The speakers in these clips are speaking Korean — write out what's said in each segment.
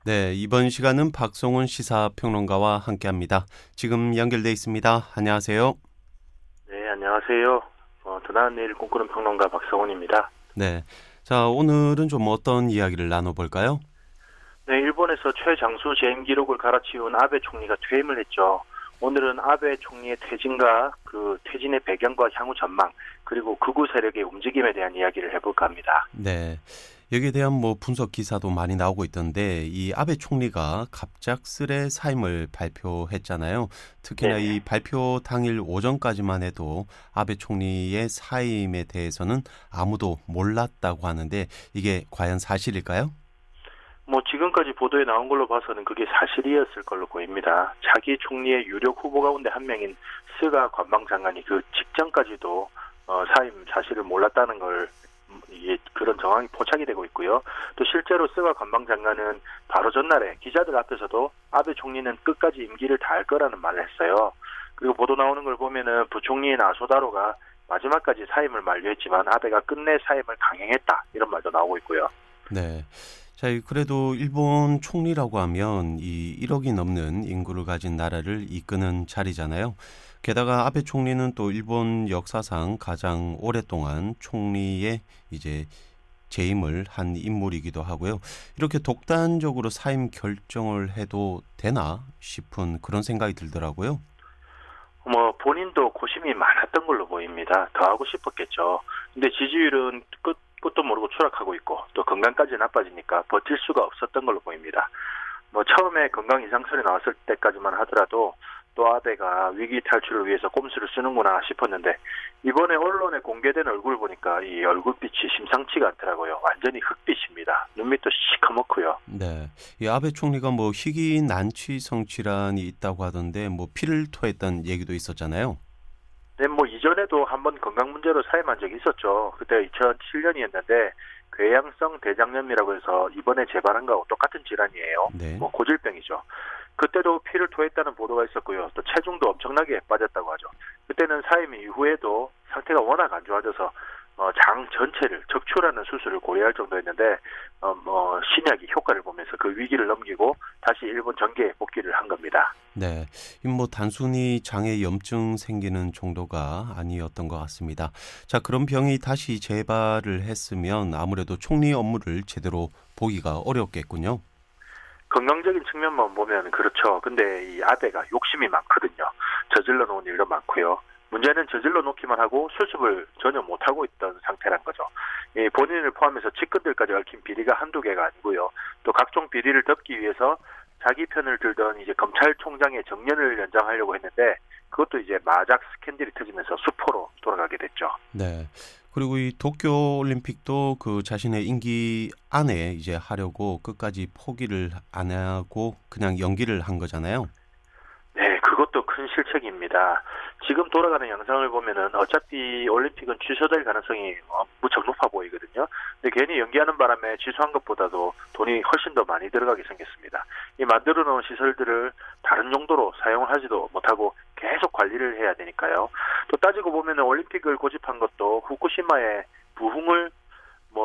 네, 이번 시간은 박송훈 시사평론가와 함께합니다. 지금 연결돼 있습니다. 안녕하세요. 네, 안녕하세요. 더 나은 내일 꿈꾸는 평론가 박성훈입니다. 네, 자 오늘은 좀 어떤 이야기를 나눠볼까요? 네, 일본에서 최장수 재임 기록을 갈아치운 아베 총리가 퇴임을 했죠. 오늘은 아베 총리의 퇴진과 그 퇴진의 배경과 향후 전망, 그리고 극우 세력의 움직임에 대한 이야기를 해볼까 합니다. 네, 여기에 대한 분석 기사도 많이 나오고 있던데 이 아베 총리가 갑작스레 사임을 발표했잖아요. 특히나 이 네네. 발표 당일 오전까지만 해도 아베 총리의 사임에 대해서는 아무도 몰랐다고 하는데 이게 과연 사실일까요? 지금까지 보도에 나온 걸로 봐서는 그게 사실이었을 걸로 보입니다. 차기 총리의 유력 후보 가운데 한 명인 스가 관방장관이 그 직전까지도 사임 사실을 몰랐다는 걸 이게 그런 정황이 포착이 되고 있고요. 또 실제로 스가 관방장관은 바로 전날에 기자들 앞에서도 아베 총리는 끝까지 임기를 다할 거라는 말을 했어요. 그리고 보도 나오는 걸 보면은 부총리인 아소다로가 마지막까지 사임을 만류했지만 아베가 끝내 사임을 강행했다 이런 말도 나오고 있고요. 네. 자, 그래도 일본 총리라고 하면 이 1억이 넘는 인구를 가진 나라를 이끄는 자리잖아요. 게다가 아베 총리는 또 일본 역사상 가장 오랫동안 총리의 이제 재임을 한 인물이기도 하고요. 이렇게 독단적으로 사임 결정을 해도 되나 싶은 그런 생각이 들더라고요. 본인도 고심이 많았던 걸로 보입니다. 더 하고 싶었겠죠. 근데 지지율은 끝도 모르고 추락하고 있고 또 건강까지 나빠지니까 버틸 수가 없었던 걸로 보입니다. 처음에 건강 이상 소리 나왔을 때까지만 하더라도 또 아베가 위기 탈출을 위해서 꼼수를 쓰는구나 싶었는데 이번에 언론에 공개된 얼굴 보니까 이 얼굴빛이 심상치가 않더라고요. 완전히 흑빛입니다. 눈밑도 시커멓고요. 네, 이 아베 총리가 희귀 난치성 질환이 있다고 하던데 피를 토했다는 얘기도 있었잖아요. 네, 이전에도 한번 건강 문제로 사임한 적이 있었죠. 그때 2007년이었는데 궤양성 대장염이라고 해서 이번에 재발한 거하고 똑같은 질환이에요. 네. 고질병이죠. 그때도 피를 토했다는 보도가 있었고요. 또 체중도 엄청나게 빠졌다고 하죠. 그때는 사임 이후에도 상태가 워낙 안 좋아져서 장 전체를 적출하는 수술을 고려할 정도였는데 신약이 효과를 보면서 그 위기를 넘기고 다시 일본 정계에 복귀를 한 겁니다. 네, 단순히 장에 염증 생기는 정도가 아니었던 것 같습니다. 자, 그런 병이 다시 재발을 했으면 아무래도 총리 업무를 제대로 보기가 어렵겠군요. 건강적인 측면만 보면 그렇죠. 근데 이 아베가 욕심이 많거든요. 저질러 놓은 일도 많고요. 문제는 저질러 놓기만 하고 수습을 전혀 못하고 있던 상태란 거죠. 이 본인을 포함해서 측근들까지 얽힌 비리가 한두 개가 아니고요. 또 각종 비리를 덮기 위해서 자기 편을 들던 이제 검찰총장의 정년을 연장하려고 했는데 그것도 이제 마작 스캔들이 터지면서 수포로 돌아가게 됐죠. 네. 그리고 이 도쿄 올림픽도 그 자신의 임기 안에 이제 하려고 끝까지 포기를 안 하고 그냥 연기를 한 거잖아요. 네, 그것도 큰 실책입니다. 지금 돌아가는 영상을 보면은 어차피 올림픽은 취소될 가능성이 무척 높아 보이거든요. 근데 괜히 연기하는 바람에 취소한 것보다도 돈이 훨씬 더 많이 들어가게 생겼습니다. 이 만들어 놓은 시설들을 다른 용도로 사용을 하지도 못하고 계속 관리를 해야 되니까요. 또 따지고 보면은 올림픽을 고집한 것도 후쿠시마의 부흥을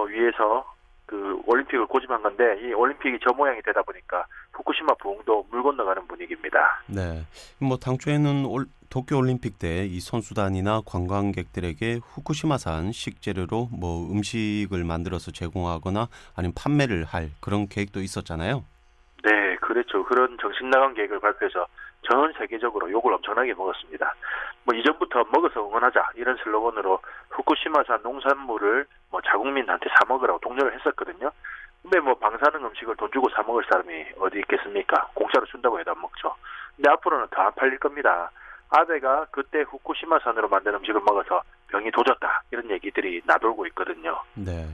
위해서 그 올림픽을 고집한 건데 이 올림픽이 저 모양이 되다 보니까 후쿠시마 부흥도 물 건너가는 분위기입니다. 네. 당초에는 도쿄 올림픽 때 이 선수단이나 관광객들에게 후쿠시마산 식재료로 음식을 만들어서 제공하거나 아니면 판매를 할 그런 계획도 있었잖아요. 네, 그렇죠. 그런 정신 나간 계획을 발표해서 전 세계적으로 욕을 엄청나게 먹었습니다. 이전부터 먹어서 응원하자 이런 슬로건으로 후쿠시마산 농산물을 자국민한테 사 먹으라고 독려를 했었거든요. 근데 방사능 음식을 돈 주고 사 먹을 사람이 어디 있겠습니까? 공짜로 준다고 해도 안 먹죠. 근데 앞으로는 더 안 팔릴 겁니다. 아베가 그때 후쿠시마산으로 만든 음식을 먹어서 병이 도졌다 이런 얘기들이 나돌고 있거든요. 네.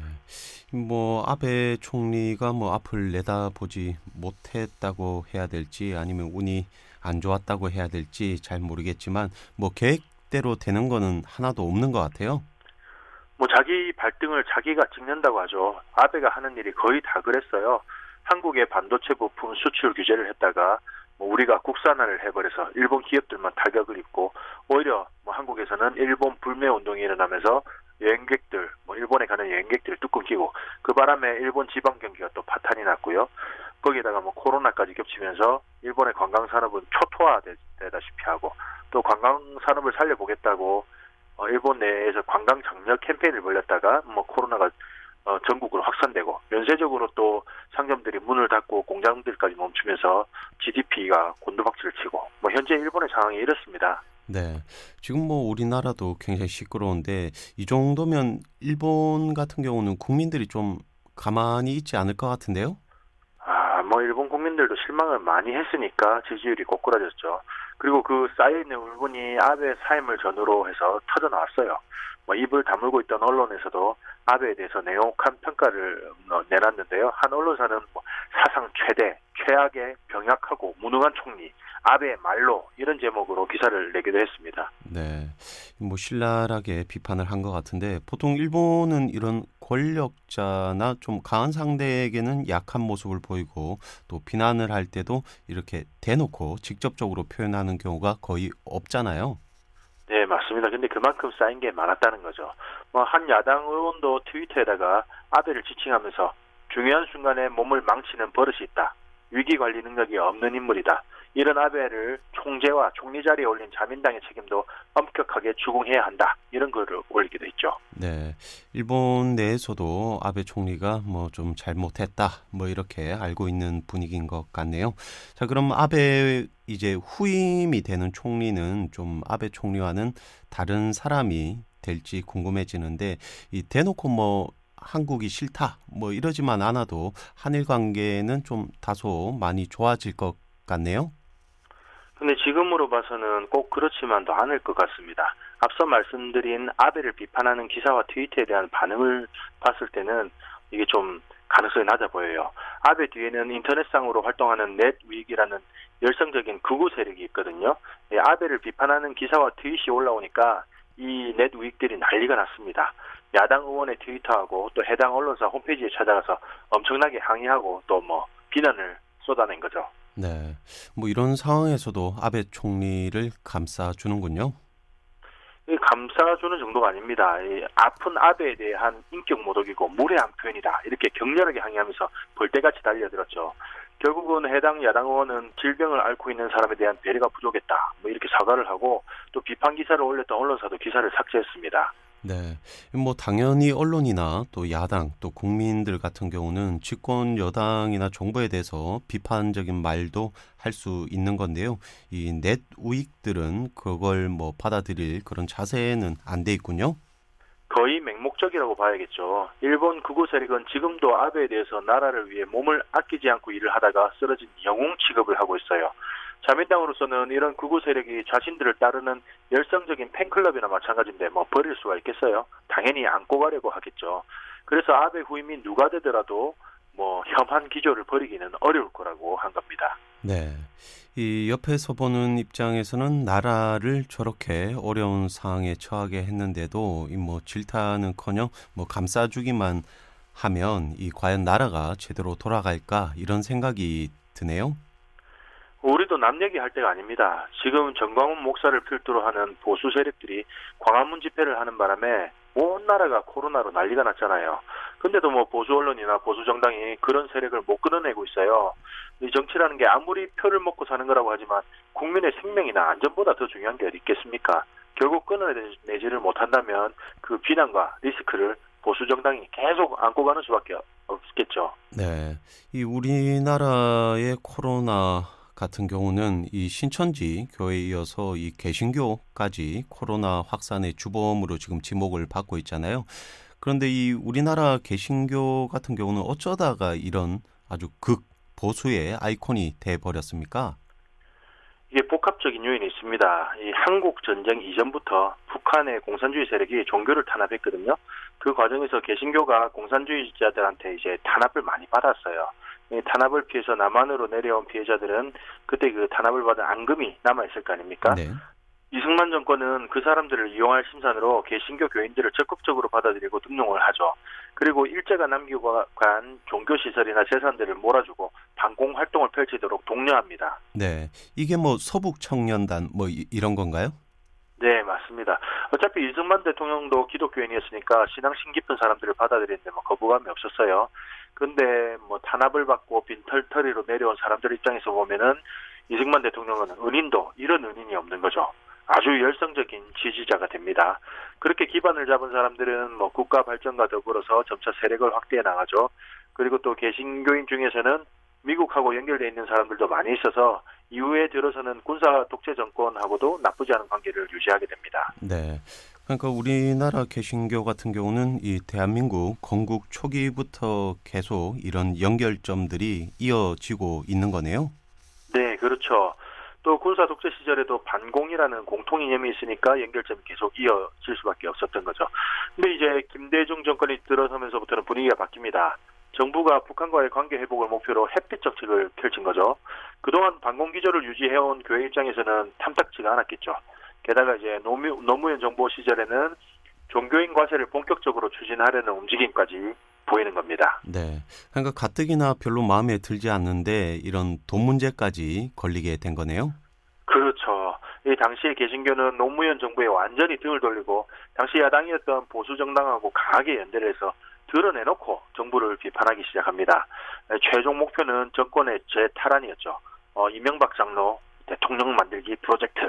아베 총리가 앞을 내다보지 못했다고 해야 될지 아니면 운이 안 좋았다고 해야 될지 잘 모르겠지만 계획대로 되는 거는 하나도 없는 것 같아요. 자기 발등을 자기가 찍는다고 하죠. 아베가 하는 일이 거의 다 그랬어요. 한국의 반도체 부품 수출 규제를 했다가 우리가 국산화를 해버려서 일본 기업들만 타격을 입고 오히려 한국에서는 일본 불매 운동이 일어나면서 여행객들, 일본에 가는 여행객들이 뚝 끊기고 그 바람에 일본 지방 경기가 또 파탄이 났고요. 거기에다가 뭐 코로나까지 겹치면서 일본의 관광 산업은 초토화되다시피 하고 또 관광 산업을 살려보겠다고 일본 내에서 관광 장려 캠페인을 벌였다가 뭐 코로나가 전국으로 확산되고 연쇄적으로 또 상점들이 문을 닫고 공장들까지 멈추면서 GDP가 곤두박질을 치고 뭐 현재 일본의 상황이 이렇습니다. 네. 지금 뭐 우리나라도 굉장히 시끄러운데 이 정도면 일본 같은 경우는 국민들이 좀 가만히 있지 않을 것 같은데요? 뭐 일본 국민들도 실망을 많이 했으니까 지지율이 꼬꾸라졌죠. 그리고 그 쌓여있는 울분이 아베 사임을 전후로 해서 터져 나왔어요. 뭐 입을 다물고 있던 언론에서도 아베에 대해서 냉혹한 평가를 내놨는데요. 한 언론사는 뭐 사상 최악의 병약하고 무능한 총리, 아베의 말로 이런 제목으로 기사를 내기도 했습니다. 네. 뭐 신랄하게 비판을 한 것 같은데 보통 일본은 이런 권력자나 좀 강한 상대에게는 약한 모습을 보이고 또 비난을 할 때도 이렇게 대놓고 직접적으로 표현하는 경우가 거의 없잖아요. 네, 맞습니다. 근데 그만큼 쌓인 게 많았다는 거죠. 뭐 한 야당 의원도 트위터에다가 아베를 지칭하면서 중요한 순간에 몸을 망치는 버릇이 있다. 위기 관리 능력이 없는 인물이다. 이런 아베를 총재와 총리 자리에 올린 자민당의 책임도 엄격하게 추궁해야 한다. 이런 글을 올리기도 했죠. 네. 일본 내에서도 아베 총리가 뭐 좀 잘못했다. 뭐 이렇게 알고 있는 분위기인 것 같네요. 자, 그럼 아베 이제 후임이 되는 총리는 좀 아베 총리와는 다른 사람이 될지 궁금해지는데 이 대놓고 뭐 한국이 싫다. 뭐 이러지만 않아도 한일 관계는 좀 다소 많이 좋아질 것 같네요. 근데 지금으로 봐서는 꼭 그렇지만도 않을 것 같습니다. 앞서 말씀드린 아베를 비판하는 기사와 트위터에 대한 반응을 봤을 때는 이게 좀 가능성이 낮아 보여요. 아베 뒤에는 인터넷상으로 활동하는 넷위익이라는 열성적인 극우 세력이 있거든요. 아베를 비판하는 기사와 트윗이 올라오니까 이 넷위익들이 난리가 났습니다. 야당 의원의 트위터하고 또 해당 언론사 홈페이지에 찾아가서 엄청나게 항의하고 또 뭐 비난을 쏟아낸 거죠. 네. 뭐 이런 상황에서도 아베 총리를 감싸주는군요. 이 감싸주는 정도가 아닙니다. 이 아픈 아베에 대한 인격 모독이고 무례한 표현이다. 이렇게 격렬하게 항의하면서 벌떼같이 달려들었죠. 결국은 해당 야당 의원은 질병을 앓고 있는 사람에 대한 배려가 부족했다. 뭐 이렇게 사과를 하고 또 비판 기사를 올렸던 언론사도 기사를 삭제했습니다. 네. 뭐 당연히 언론이나 또 야당 또 국민들 같은 경우는 집권 여당이나 정부에 대해서 비판적인 말도 할 수 있는 건데요. 이 넷 우익들은 그걸 뭐 받아들일 그런 자세는 안 돼 있군요. 거의 맹목적이라고 봐야겠죠. 일본 극우 세력은 지금도 아베에 대해서 나라를 위해 몸을 아끼지 않고 일을 하다가 쓰러진 영웅 취급을 하고 있어요. 자민당으로서는 이런 극우 세력이 자신들을 따르는 열성적인 팬클럽이나 마찬가지인데 뭐 버릴 수가 있겠어요? 당연히 안고 가려고 하겠죠. 그래서 아베 후임이 누가 되더라도 뭐 혐한 기조를 버리기는 어려울 거라고 한 겁니다. 네. 이 옆에서 보는 입장에서는 나라를 저렇게 어려운 상황에 처하게 했는데도 이 뭐 질타는커녕 뭐 감싸주기만 하면 이 과연 나라가 제대로 돌아갈까 이런 생각이 드네요. 우리도 남 얘기할 때가 아닙니다. 지금 정광훈 목사를 필두로 하는 보수 세력들이 광화문 집회를 하는 바람에 온 나라가 코로나로 난리가 났잖아요. 근데도 뭐 보수 언론이나 보수 정당이 그런 세력을 못 끊어내고 있어요. 이 정치라는 게 아무리 표를 먹고 사는 거라고 하지만 국민의 생명이나 안전보다 더 중요한 게 어디 있겠습니까? 결국 끊어내지를 못한다면 그 비난과 리스크를 보수 정당이 계속 안고 가는 수밖에 없겠죠. 네. 이 우리나라의 코로나 같은 경우는 이 신천지 교회에 이어서 이 개신교까지 코로나 확산의 주범으로 지금 지목을 받고 있잖아요. 그런데 이 우리나라 개신교 같은 경우는 어쩌다가 이런 아주 극보수의 아이콘이 돼 버렸습니까? 이게 복합적인 요인이 있습니다. 이 한국 전쟁 이전부터 북한의 공산주의 세력이 종교를 탄압했거든요. 그 과정에서 개신교가 공산주의자들한테 이제 탄압을 많이 받았어요. 이 탄압을 피해서 남한으로 내려온 피해자들은 그때 그 탄압을 받은 앙금이 남아있을 거 아닙니까? 네. 이승만 정권은 그 사람들을 이용할 심산으로 개신교 교인들을 적극적으로 받아들이고 등용을 하죠. 그리고 일제가 남기고 간 종교시설이나 재산들을 몰아주고 반공 활동을 펼치도록 독려합니다. 네. 이게 뭐 서북 청년단 뭐 이런 건가요? 네, 맞습니다. 어차피 이승만 대통령도 기독교인이었으니까 신앙 심 깊은 사람들을 받아들이는데 뭐 거부감이 없었어요. 근데 뭐 탄압을 받고 빈털터리로 내려온 사람들 입장에서 보면은 이승만 대통령은 은인도 이런 은인이 없는 거죠. 아주 열성적인 지지자가 됩니다. 그렇게 기반을 잡은 사람들은 뭐 국가 발전과 더불어서 점차 세력을 확대해 나가죠. 그리고 또 개신교인 중에서는 미국하고 연결되어 있는 사람들도 많이 있어서 이후에 들어서는 군사 독재 정권하고도 나쁘지 않은 관계를 유지하게 됩니다. 네. 그러니까 우리나라 개신교 같은 경우는 이 대한민국 건국 초기부터 계속 이런 연결점들이 이어지고 있는 거네요. 네, 그렇죠. 또 군사 독재 시절에도 반공이라는 공통 이념이 있으니까 연결점이 계속 이어질 수밖에 없었던 거죠. 근데 이제 김대중 정권이 들어서면서부터는 분위기가 바뀝니다. 정부가 북한과의 관계 회복을 목표로 햇빛 정책을 펼친 거죠. 그동안 반공 기조를 유지해온 교회 입장에서는 탐탁지가 않았겠죠. 게다가 이제 노무현 정부 시절에는 종교인 과세를 본격적으로 추진하려는 움직임까지 보이는 겁니다. 네. 그러니까 가뜩이나 별로 마음에 들지 않는데 이런 돈 문제까지 걸리게 된 거네요. 그렇죠. 이 당시에 개신교는 노무현 정부에 완전히 등을 돌리고 당시 야당이었던 보수 정당하고 강하게 연대를 해서 드러내놓고 정부를 비판하기 시작합니다. 최종 목표는 정권의 재탈환이었죠. 이명박 장로 대통령 만들기 프로젝트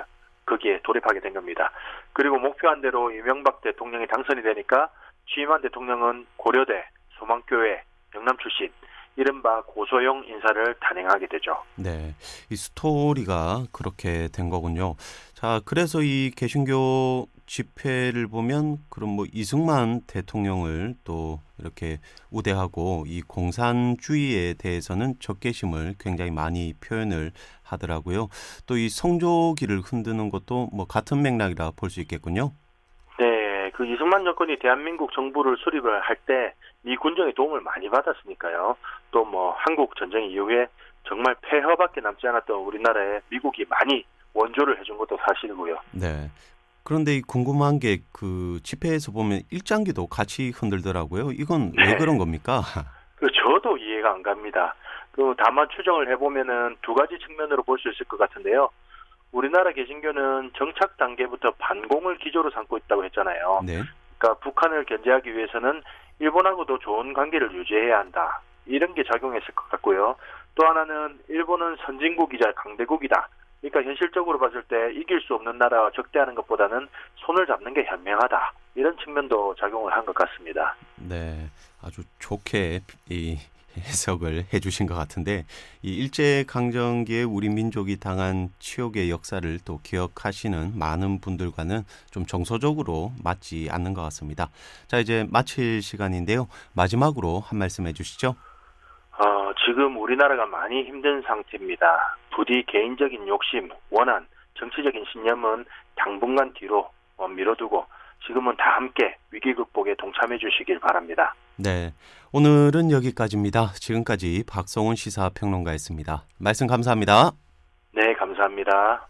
거기에 돌입하게 된 겁니다. 그리고 목표한 대로 이명박 대통령이 당선이 되니까 취임한 대통령은 고려대, 소망교회, 영남 출신 이른바 고소영 인사를 단행하게 되죠. 네. 이 스토리가 그렇게 된 거군요. 자, 그래서 이 개신교 집회를 보면 그럼 뭐 이승만 대통령을 또 이렇게 우대하고 이 공산주의에 대해서는 적개심을 굉장히 많이 표현을 하더라고요. 또 이 성조기를 흔드는 것도 뭐 같은 맥락이라 볼 수 있겠군요. 네, 그 이승만 정권이 대한민국 정부를 수립을 할 때 미 군정의 도움을 많이 받았으니까요. 또 뭐 한국 전쟁 이후에 정말 폐허밖에 남지 않았던 우리나라에 미국이 많이 원조를 해준 것도 사실이고요. 네. 그런데 이 궁금한 게 그 집회에서 보면 일장기도 같이 흔들더라고요. 이건 왜 네, 그런 겁니까? 저도 이해가 안 갑니다. 다만 추정을 해보면은 두 가지 측면으로 볼 수 있을 것 같은데요. 우리나라 개신교는 정착 단계부터 반공을 기조로 삼고 있다고 했잖아요. 네. 그러니까 북한을 견제하기 위해서는 일본하고도 좋은 관계를 유지해야 한다. 이런 게 작용했을 것 같고요. 또 하나는 일본은 선진국이자 강대국이다. 그러니까 현실적으로 봤을 때 이길 수 없는 나라와 적대하는 것보다는 손을 잡는 게 현명하다. 이런 측면도 작용을 한 것 같습니다. 네. 아주 좋게 이 해석을 해주신 것 같은데 이 일제 강점기에 우리 민족이 당한 치욕의 역사를 또 기억하시는 많은 분들과는 좀 정서적으로 맞지 않는 것 같습니다. 자, 이제 마칠 시간인데요. 마지막으로 한 말씀 해주시죠. 지금 우리나라가 많이 힘든 상태입니다. 부디 개인적인 욕심, 원한, 정치적인 신념은 당분간 뒤로 미뤄두고 지금은 다 함께 위기 극복에 동참해 주시길 바랍니다. 네. 오늘은 여기까지입니다. 지금까지 박성훈 시사평론가였습니다. 말씀 감사합니다. 네, 감사합니다.